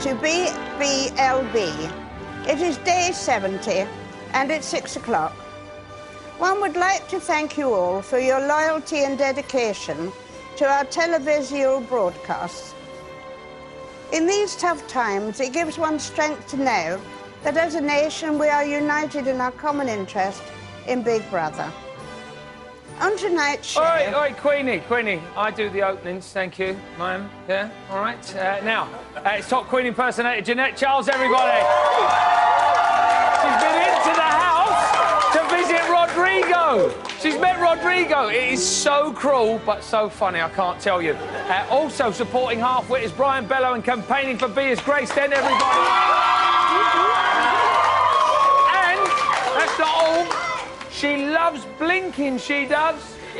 to BBLB. It is day 70 and it's 6 o'clock. One would like to thank you all for your loyalty and dedication to our televisual broadcasts. In these tough times, it gives one strength to know that as a nation we are united in our common interest in Big Brother. On tonight's show... Oi, Queenie, I do the openings, thank you, ma'am. Yeah, all right. Now, it's top Queen impersonator Jeanette Charles, everybody. She's been into the house to visit Rodrigo. She's met Rodrigo. It is so cruel, but so funny, I can't tell you. Also supporting Half-Wit is Brian Bello and campaigning for B as Grace Den, everybody. And that's not all. She loves blinking, she does.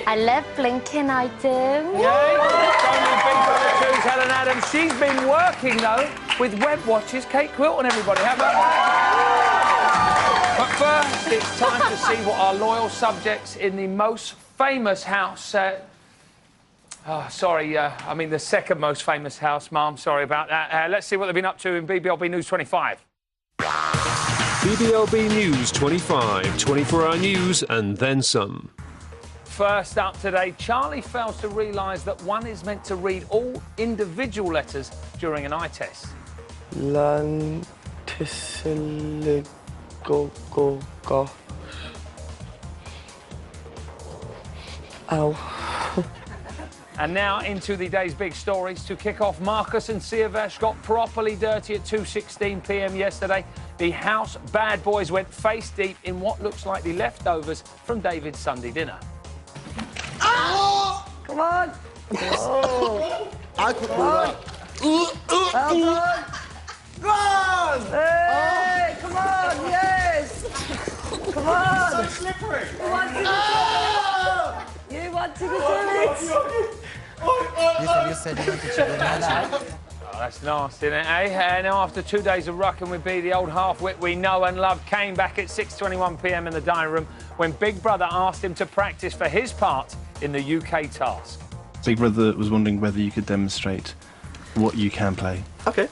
I love blinking, I do. Yeah, only Big Brother 2's Helen Adams. She's been working, though, with Web Watchers, Kate Quilton, everybody. How about that? But first, it's time to see what our loyal subjects in the most famous house... I mean the second most famous house, Mum. Sorry about that. Let's see what they've been up to in BBLB News 25. BBLB News 25, 24-hour news and then some. First up today, Charlie fails to realise that one is meant to read all individual letters during an eye test. Ow. And now into the day's big stories. To kick off, Marcus and Siavash got properly dirty at 2:16 p.m. yesterday. The house bad boys went face deep in what looks like the leftovers from David's Sunday dinner. Oh! Come on! Oh! I could do that. Well done! Run! Hey! Come on! Yes! Come on! So slippery! You wanted to do it! You wanted to do it! You said you wanted to do that. Oh, that's nasty, isn't it, eh? Now, after 2 days of rucking with B, the old Half-Wit we know and love came back at 6:21 p.m. in the dining room when Big Brother asked him to practice for his part in the UK task. Big Brother was wondering whether you could demonstrate what you can play. OK.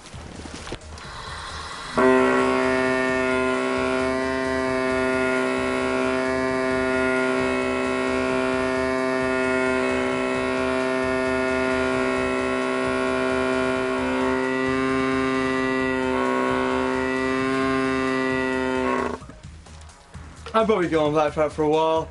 I'm probably going back for a while.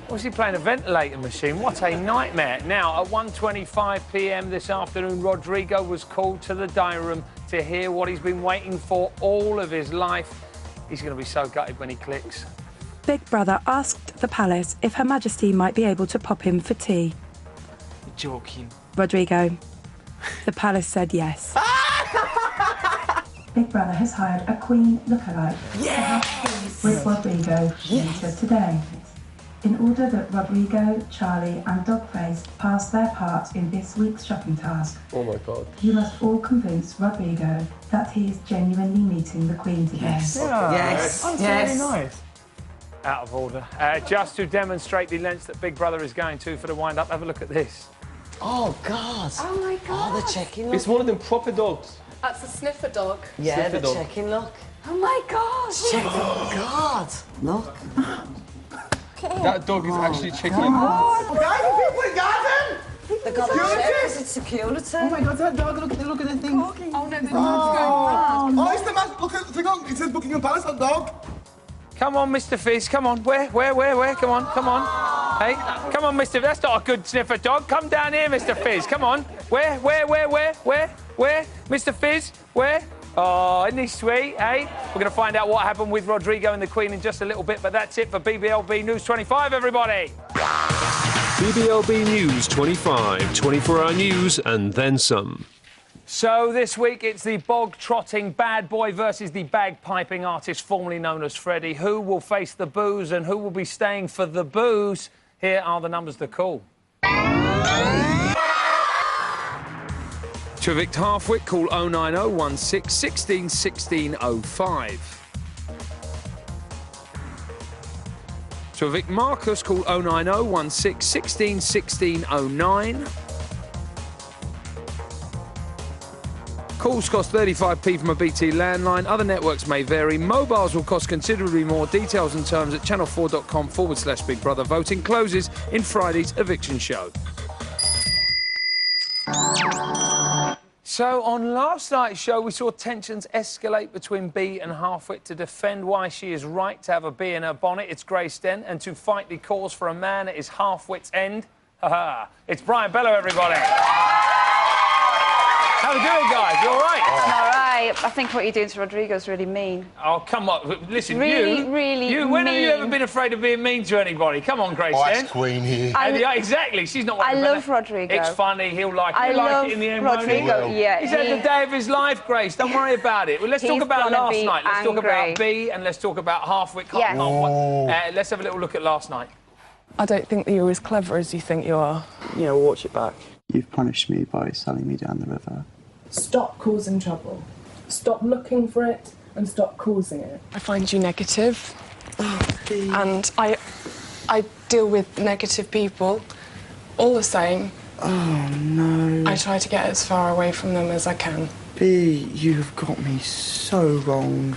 Was he playing a ventilator machine? What a nightmare. Now, at 1:25 p.m. this afternoon, Rodrigo was called to the dining room to hear what he's been waiting for all of his life. He's going to be so gutted when he clicks. Big Brother asked the palace if Her Majesty might be able to pop him for tea. You're joking. Rodrigo. The palace said yes. Big Brother has hired a Queen lookalike with Rodrigo later today. In order that Rodrigo, Charlie and Dogface pass their part in this week's shopping task, Oh my God. you must all convince Rodrigo that he is genuinely meeting the Queen today. Yes. That's really nice. Out of order. Just to demonstrate the lengths that Big Brother is going to for the wind-up, have a look at this. Oh, God. Oh, my God. Oh, the checking look. It's one of them proper dogs. That's a sniffer dog. Yeah, Sniffer the dog. checking look. Oh, my God. Check. Oh, God. Look. That dog is actually checking. Oh, guys, the people in garden! They got the checkers, it's security. Oh my God, that dog, look at the things. Oh, no, the dog's going mad. Oh, it's the man, look at the thing on, it says Buckingham Palace, that dog. Come on, Mr. Fizz, come on. Where? Come on. Hey, come on, Mr. That's not a good sniffer dog. Come down here, Mr. Fizz, come on. Where? Mr. Fizz, where? Oh, isn't he sweet, eh? We're going to find out what happened with Rodrigo and the Queen in just a little bit, but that's it for BBLB News 25, everybody. BBLB News 25, 24-hour news and then some. So this week it's the bog-trotting bad boy versus the bagpiping artist formerly known as Freddie. Who will face the booze and who will be staying for the booze? Here are the numbers to call. To evict Half-Wit, call 09016 16 1605. To evict Marcus, call 09016 16 1609. Calls cost 35p from a BT landline. Other networks may vary. Mobiles will cost considerably more. Details and terms at channel4.com/Big Brother. Voting closes in Friday's eviction show. So on last night's show, we saw tensions escalate between Bea and Halfwit. To defend why she is right to have a bee in her bonnet, it's Grace Den, and to fight the cause for a man at his Halfwit's end, it's Brian Bello, everybody. How are we doing, guys? You all right? I'm all right. I think what you're doing to Rodrigo is really mean. Oh, come on. Listen, really you, when have you ever been afraid of being mean to anybody? Come on, Grace Den. Ice Queen here. Yeah, exactly. She's not one I of love Rodrigo. It's funny. He'll like it. I He'll like love it in the end, Rodrigo, won't he? yeah. He's had the day of his life, Grace. Don't worry about it. Well, let's talk about last night. Let's talk about Bea and let's talk about Halfwit. Let's have a little look at last night. I don't think that you're as clever as you think you are. You know, watch it back. You've punished me by selling me down the river. Stop causing trouble. Stop looking for it and stop causing it. I find you negative. And I deal with negative people all the same. Oh, no. I try to get as far away from them as I can. Bea, you have got me so wrong.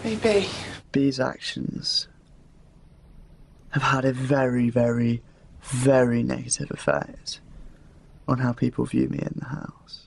Maybe. Bea's actions have had a very, very, very negative effect on how people view me in the house.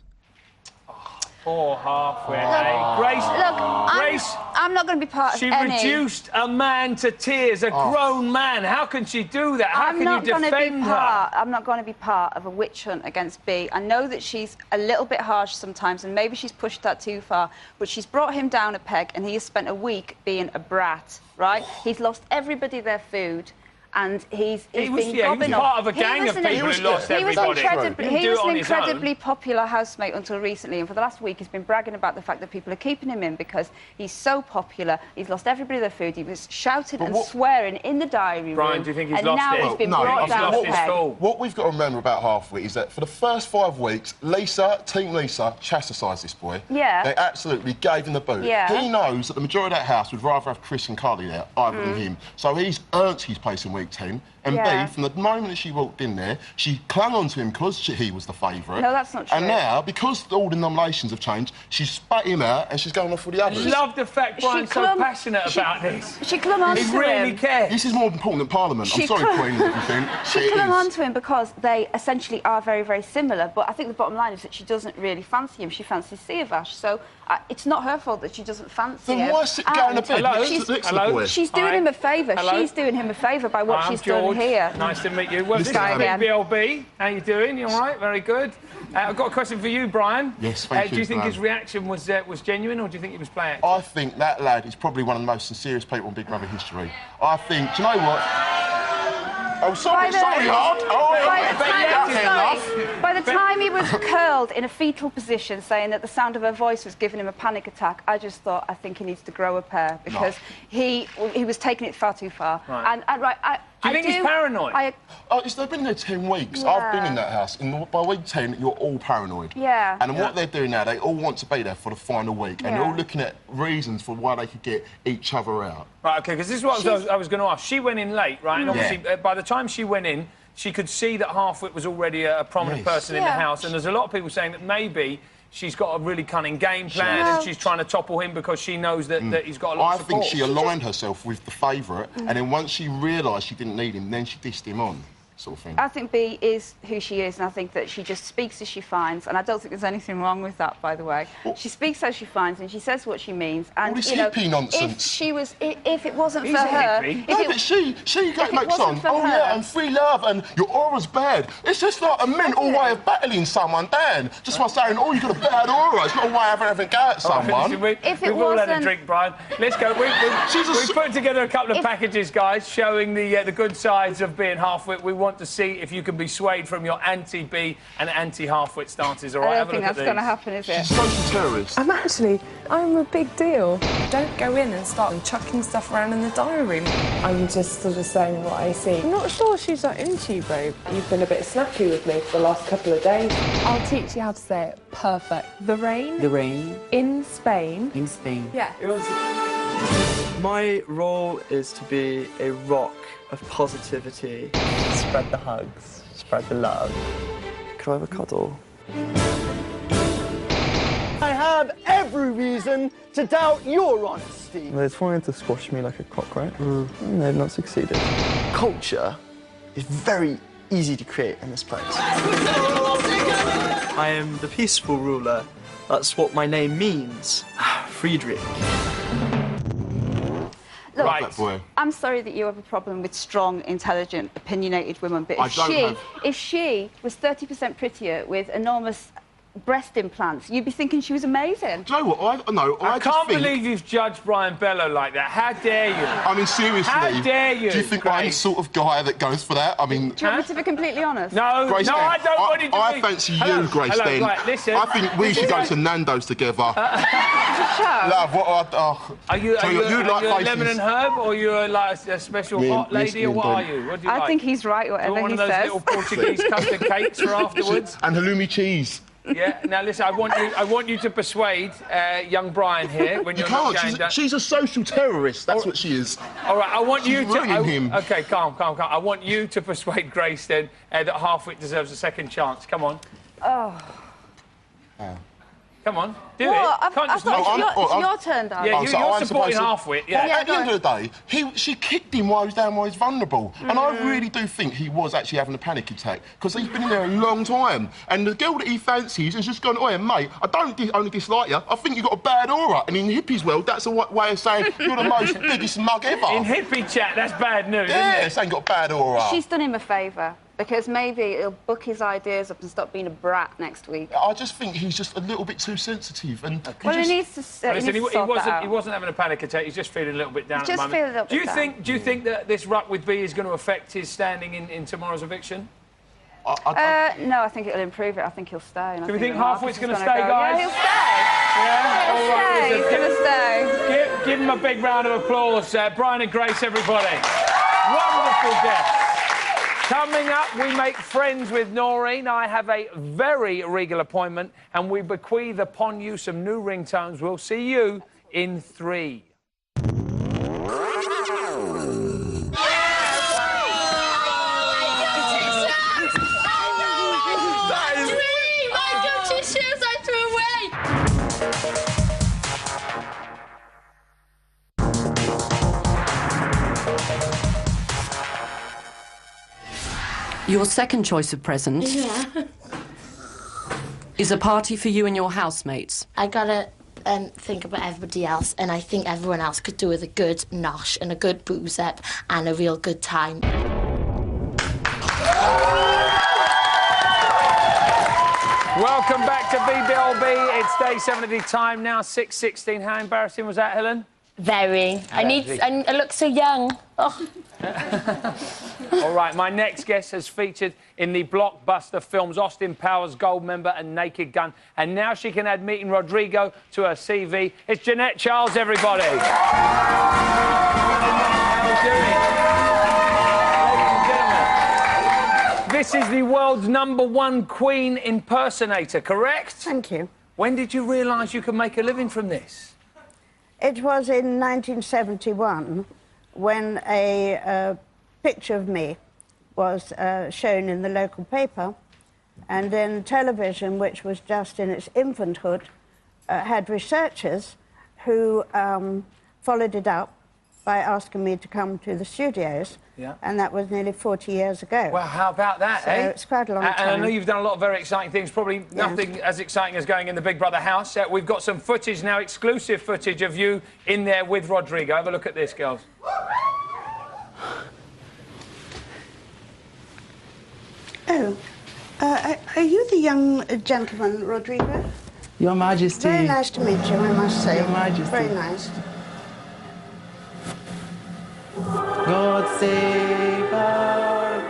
Poor Halfwit, eh? Grace, Look, I'm not going to be part of any... She reduced a man to tears, a grown man. How can she do that? How can you defend her? I'm not going to be part of a witch hunt against Bea. I know that she's a little bit harsh sometimes, and maybe she's pushed that too far, but she's brought him down a peg, and he has spent a week being a brat, right? He's lost everybody their food. And he was part of a gang of people who lost everybody. He was an incredibly popular housemate until recently, and for the last week he's been bragging about the fact that people are keeping him in because he's so popular. He's lost everybody their food. He was shouting and swearing in the diary room. Brian, do you think he's lost it? And now he's been brought down the peg. What we've got to remember about Halfwit is that for the first 5 weeks, Team Lisa chastised this boy. Yeah. They absolutely gave him the boot. Yeah. He knows that the majority of that house would rather have Chris and Carly there, either than him. So he's earned his place in week 10. And Bea, from the moment that she walked in there, she clung on to him because he was the favourite. No, that's not true. And now, because all the nominations have changed, she's spat him out and she's going off with the others. I love the fact Brian's so passionate about this. She clung on to him. He really cares. This is more important than Parliament. I'm sorry, Queen, what you think. She clung on to him because they essentially are very, very similar, but I think the bottom line is that she doesn't really fancy him. She fancies Siavash, so it's not her fault that she doesn't fancy him. Then why sit down a bit next to the boy? She's doing him a favour. She's doing him a favour by what she's done here. Nice to meet you. Well, this is BLB. How you doing? You all right? Very good. I've got a question for you, Brian. Yes, thank you. Do you think his reaction was genuine, or do you think he was playing? I think that lad is probably one of the most sincerest people in Big Brother history. I think, do you know what? Oh, sorry, Hard. By the time he was curled in a fetal position, saying that the sound of her voice was giving him a panic attack, I just thought, I think he needs to grow a pair because he was taking it far too far. Right. Do you think he's paranoid? They've been there 10 weeks. Yeah. I've been in that house. By week 10, you're all paranoid. Yeah. And what they're doing now, they all want to be there for the final week, and they're all looking at reasons for why they could get each other out. Right, OK, because this is what I was going to ask. She went in late, right? And obviously, by the time she went in, she could see that Halfwit was already a prominent person in the house, and there's a lot of people saying that maybe she's got a really cunning game plan and she's trying to topple him because she knows that he's got a lot of support. I think she aligned herself with the favourite, and then once she realised she didn't need him, then she dissed him on. Sort of thing. I think Bea is who she is, and I think that she just speaks as she finds, and I don't think there's anything wrong with that, by the way. She speaks as she finds, and she says what she means. And all this hippie nonsense. If it wasn't for her, but she makes on. And free love, and your aura's bad. It's just like a mental way of battling someone down. Just by saying, oh, you've got a bad aura. It's not a way of having a go at someone. We've all had a drink, Brian. Let's go. We've put together a couple of packages, guys, showing the good sides of being Halfwit. We want to see if you can be swayed from your anti-Bea and anti-Halfwit stances. All right, I don't think that's going to happen, is it? She's social terrorist. I'm a big deal. Don't go in and start chucking stuff around in the diary room. I'm just sort of saying what I see. I'm not sure she's that into you, babe. You've been a bit snappy with me for the last couple of days. I'll teach you how to say it. Perfect. The rain. The rain. In Spain. In Spain. Yeah. My role is to be a rock of positivity. Spread the hugs. Spread the love. Could I have a cuddle? Hey, have every reason to doubt your honesty. They're trying to squash me like a cockroach. They've not succeeded. Culture is very easy to create in this place. I am the peaceful ruler. That's what my name means. Friedrich. Look, Right. I'm sorry that you have a problem with strong, intelligent, opinionated women, but if she was 30% prettier with enormous breast implants, you'd be thinking she was amazing. Do you know what? I can't believe you've judged Brian Bellow like that. How dare you? I mean, seriously. How dare you? Do you think I'm the sort of guy that goes for that? I mean... Do you want me to be completely honest? No, Grace, no, I don't want you to I be... fancy Hello, you, Grace, hello, then. right, listen. I think we should go to Nando's together. Love, what Are you like a lemon and herb, or are you like a special hot lady, or what are you? What do you like? I think he's right, whatever one he of those says. little Portuguese custard cakes for afterwards? And halloumi cheese. Yeah. Now listen, I want you to persuade young Brian here when you're not going down. She's a social terrorist. That's what she is. All right, I want you She's to. ruining him. Okay, calm. I want you to persuade Grace then that Halfwit deserves a second chance. Come on. Oh. Come on, do What? it. Can't I just thought leave it's your turn, darling. Yeah, so you're I'm supporting supposed to- Halfwit. Yeah. At the end of the day, she kicked him while he was down, while he's vulnerable. And I really do think he was actually having a panic attack, because he's been in there a long time. And the girl that he fancies has just gone, "Oi, mate, I don't only dislike you, I think you've got a bad aura." And in hippies' world, that's a way of saying you're the most biggest mug ever. In hippie chat, that's bad news, yeah, isn't it? saying got bad aura. She's done him a favour, because maybe he'll book his ideas up and stop being a brat next week. I just think he's just a little bit too sensitive. And Well, he needs to sort that out. He wasn't having a panic attack. He's just feeling a little bit down at the Just moment. feel a little bit down. Do you think that this ruck with B is going to affect his standing in tomorrow's eviction? No, I think it'll improve it. I think he'll stay. Do we think Halfwit's going to stay, guys? Yeah, he'll stay. Yeah? All right, He's listen, going to stay. Give him a big round of applause. Brian and Grace, everybody. Wonderful guests. Coming up, we make friends with Noreen. I have a very regal appointment, and we bequeath upon you some new ringtones. We'll see you in 3. Your second choice of present is a party for you and your housemates. I gotta think about everybody else, and I think everyone else could do with a good nosh and a good booze up and a real good time. Welcome back to BBLB. It's day 7 of the time now, 6:16. How embarrassing was that, Helen? Very. I look so young. Oh. All right, my next guest has featured in the blockbuster films Austin Powers, Goldmember and Naked Gun, and now she can add meeting Rodrigo to her CV. It's Jeanette Charles, everybody. How are you doing? Ladies and gentlemen, this is the world's #1 Queen impersonator, correct? Thank you. When did you realise you could make a living from this? It was in 1971 when a picture of me was shown in the local paper, and then television, which was just in its infanthood, had researchers who followed it up by asking me to come to the studios. Yeah. And that was nearly 40 years ago. Well, how about that, so eh? it's quite a long time. And I know you've done a lot of very exciting things, probably nothing as exciting as going in the Big Brother house. We've got some footage now, exclusive footage of you in there with Rodrigo. Have a look at this, girls. Oh, are you the young gentleman, Rodrigo? Your Majesty. Very nice to meet you, I must say. Your Majesty. Very nice. God save our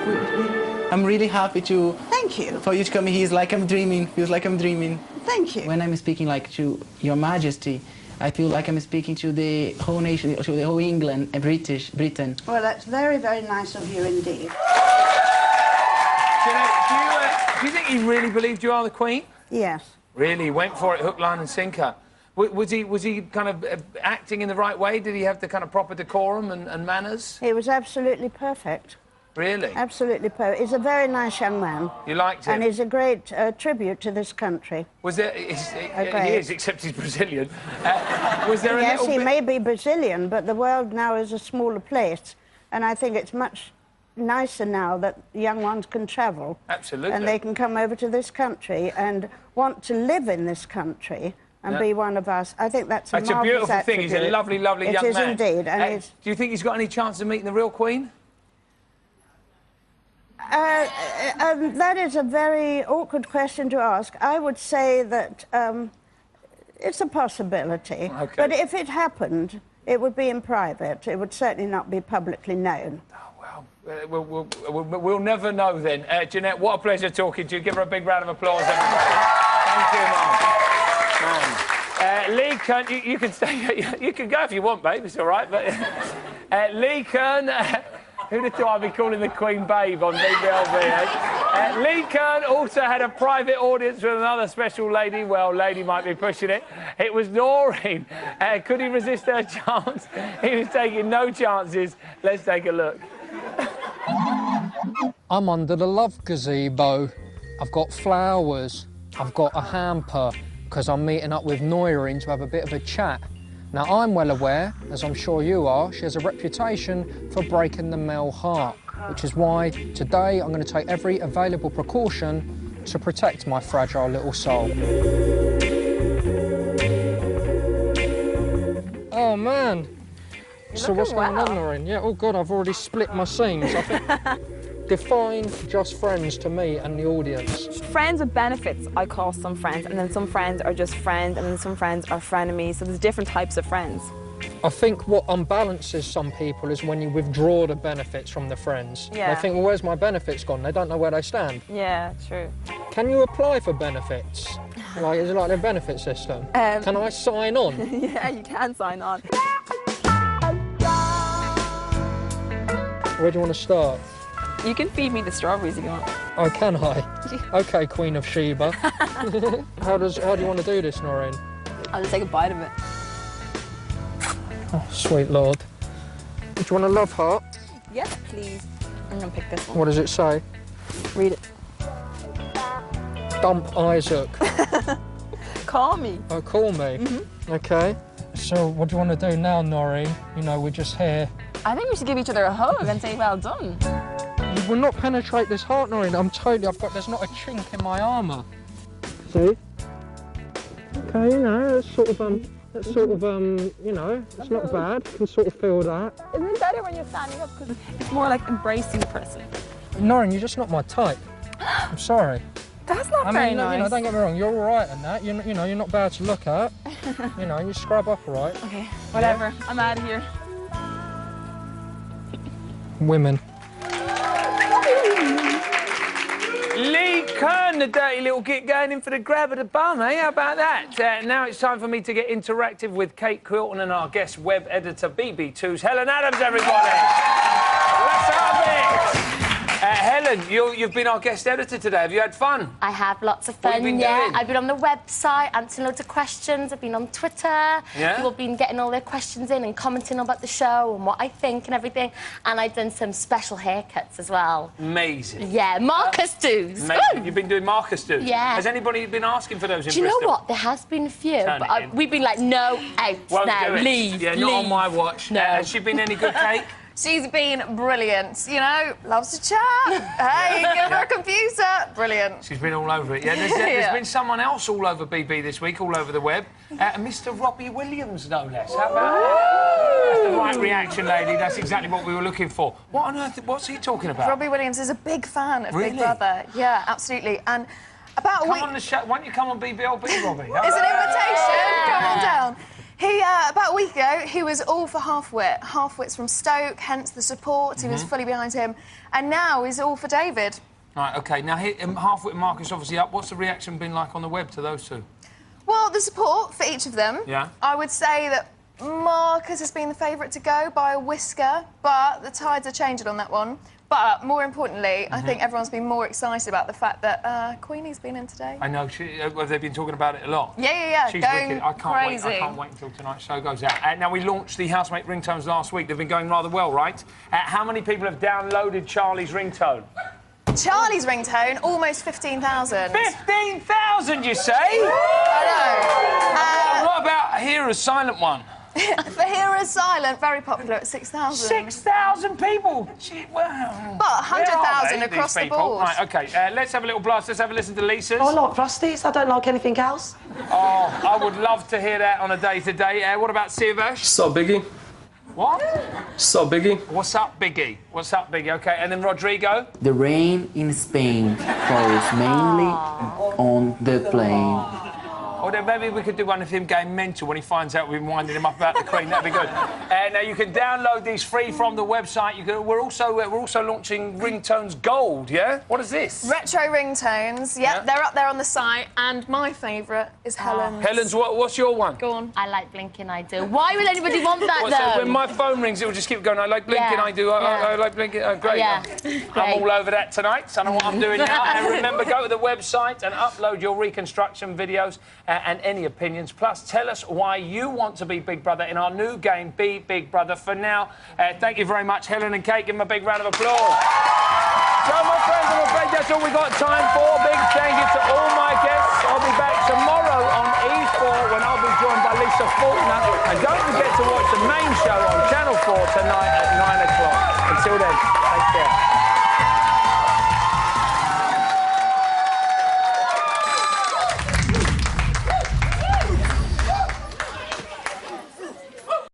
queen. I'm really happy to. Thank you. For you to come here. It's like I'm dreaming. Feels like I'm dreaming. Thank you. When I'm speaking like to Your Majesty, I feel like I'm speaking to the whole nation, to the whole England and Britain. Well, that's very, very nice of you indeed. Do you think he really believed you are the Queen? Yes. Really? Went for it, hook, line and sinker. Was he kind of acting in the right way? Did he have the kind of proper decorum and manners? He was absolutely perfect. Really? Absolutely perfect. He's a very nice young man. You liked him? And he's a great tribute to this country. Was there... He is, except he's Brazilian. Was there a yes, little he bit... may be Brazilian, but the world now is a smaller place. And I think it's much nicer now that young ones can travel. Absolutely. And they can come over to this country and want to live in this country and be one of us. I think that's a It's a beautiful thing. He's a lovely, lovely young man. It is indeed. And do you think he's got any chance of meeting the real Queen? That is a very awkward question to ask. I would say that it's a possibility. Okay. But if it happened, it would be in private. It would certainly not be publicly known. We'll never know then. Jeanette, what a pleasure talking to you. Give her a big round of applause, everybody. Thank you, Mum. Lee Kern, you can stay. You can go if you want, babe. It's all right. But Lee Kern, who'd have thought I'd be calling the Queen Babe on BBLB, eh? Lee Kern also had a private audience with another special lady. Well, lady might be pushing it. It was Noreen. Could he resist her chance? He was taking no chances. Let's take a look. I'm under the love gazebo. I've got flowers. I've got a hamper because I'm meeting up with Noreen to have a bit of a chat. Now, I'm well aware, as I'm sure you are, she has a reputation for breaking the male heart, which is why today I'm going to take every available precaution to protect my fragile little soul. Oh, man. So what's going on, Noreen? Yeah, oh God, I've already split my seams. I think define just friends to me and the audience. Friends with benefits, I call some friends, and then some friends are just friends, and then some friends are frenemies, so there's different types of friends. I think what unbalances some people is when you withdraw the benefits from the friends. Yeah. They think, well, where's my benefits gone? They don't know where they stand. Yeah, true. Can you apply for benefits? Like, is it like a benefit system? Can I sign on? Yeah, you can sign on. Where do you want to start? You can feed me the strawberries if you want. Oh, can I? OK, Queen of Sheba. How do you want to do this, Noreen? I'll just take a bite of it. Oh, sweet Lord. Do you want a love heart? Yes, please. I'm going to pick this one. What does it say? Read it. Dump Isaac. Call me. Oh, call me? Mm-hmm. OK. So what do you want to do now, Noreen? You know, we're just here. I think we should give each other a hug and say well done. You will not penetrate this heart, Noreen. There's not a chink in my armour. See? Okay, you know, it's sort of, you know, it's not bad. You can sort of feel that. Isn't it better when you're standing up? Because it's more like embracing the person. Noreen, you're just not my type. I'm sorry. That's not very nice. You know, don't get me wrong, you're all right in that. You know, you're not bad to look at. You know, you scrub up all right. Okay, whatever. Yeah. I'm out of here. Women. Lee Kern, the dirty little git going in for the grab of the bum, eh? How about that? Now it's time for me to get interactive with Kate Quilton and our guest web editor, BB2's Helen Adams, everybody. Let's have it. Helen, you've been our guest editor today. Have you had fun? I have lots of fun, What have you been yeah. doing? I've been on the website, answering loads of questions. I've been on Twitter. Yeah? People have been getting all their questions in and commenting about the show and what I think and everything. And I've done some special haircuts as well. Amazing. Yeah, Marcus do's. Amazing. You've been doing Marcus do's? Yeah. Has anybody been asking for those in Do you Bristol? know what? There has been a few, Turn but it in. we've been like, no, out Won't now, do it. leave, Yeah, leave. not on my watch. No. Has she been any good, Kate? She's been brilliant, you know, loves to chat. Hey, give her a computer. Brilliant. She's been all over it. Yeah, there's been someone else all over BB this week, all over the web. Mr. Robbie Williams, no less. How about that? That's the right reaction, lady. That's exactly what we were looking for. What on earth? What's he talking about? Robbie Williams is a big fan of Really? Big Brother. Yeah, absolutely. And about a week... Come on the show. Why don't you come on BBLB, Robbie? It's an invitation. Come on down. He, about a week ago, he was all for Half-Wit. Half-Wit's from Stoke, hence the support. He was fully behind him. And now he's all for David. Right, OK. Now, Half-Wit and Marcus obviously up. What's the reaction been like on the web to those two? Well, the support for each of them, Yeah. I would say that Marcus has been the favourite to go by a whisker, but the tides are changing on that one. But more importantly, I think everyone's been more excited about the fact that Queenie's been in today. I know. They've been talking about it a lot. Yeah. She's Going wicked. I can't wait until tonight's show goes out. Now, we launched the housemate ringtones last week. They've been going rather well, right? How many people have downloaded Charlie's ringtone? Charlie's ringtone, almost 15,000. 15,000, you say? I know. What about Hera's silent one? For Hera's silent, very popular at 6,000. 6,000 people? Gee, wow. But 100,000 across the board. Right, OK, let's have a little blast. Let's have a listen to Lisa's. I like Frosties. I don't like anything else. Oh, I would love to hear that on a day-to-day. What about Siavash? So, Biggie. What? So, Biggie. What's up, Biggie? What's up, Biggie? OK, and then Rodrigo? The rain in Spain falls mainly on the plane. Or then maybe we could do one of him going mental when he finds out we've been winding him up about the Queen. That'd be good. Now you can download these free from the website. We're also launching Ringtones Gold. Yeah. What is this? Retro ringtones. Yeah, they're up there on the site. And my favourite is Helen's. Helen's. What's your one? Go on. I like Blinking I Do. Why would anybody want that So though? when my phone rings, it will just keep going. I like Blinking I Do. I like Blinking. Great. Yeah. I'm all over that tonight. I know what I'm doing now. And remember, go to the website and upload your reconstruction videos and any opinions. Plus, tell us why you want to be Big Brother in our new game, Be Big Brother. For now, thank you very much, Helen and Kate. Give them a big round of applause. So, my friends, I'm afraid that's all we got time for. Big thank you to all my guests. I'll be back tomorrow on E4 when I'll be joined by Lisa Faulkner. And don't forget to watch the main show on Channel 4 tonight at 9 o'clock. Until then, take care.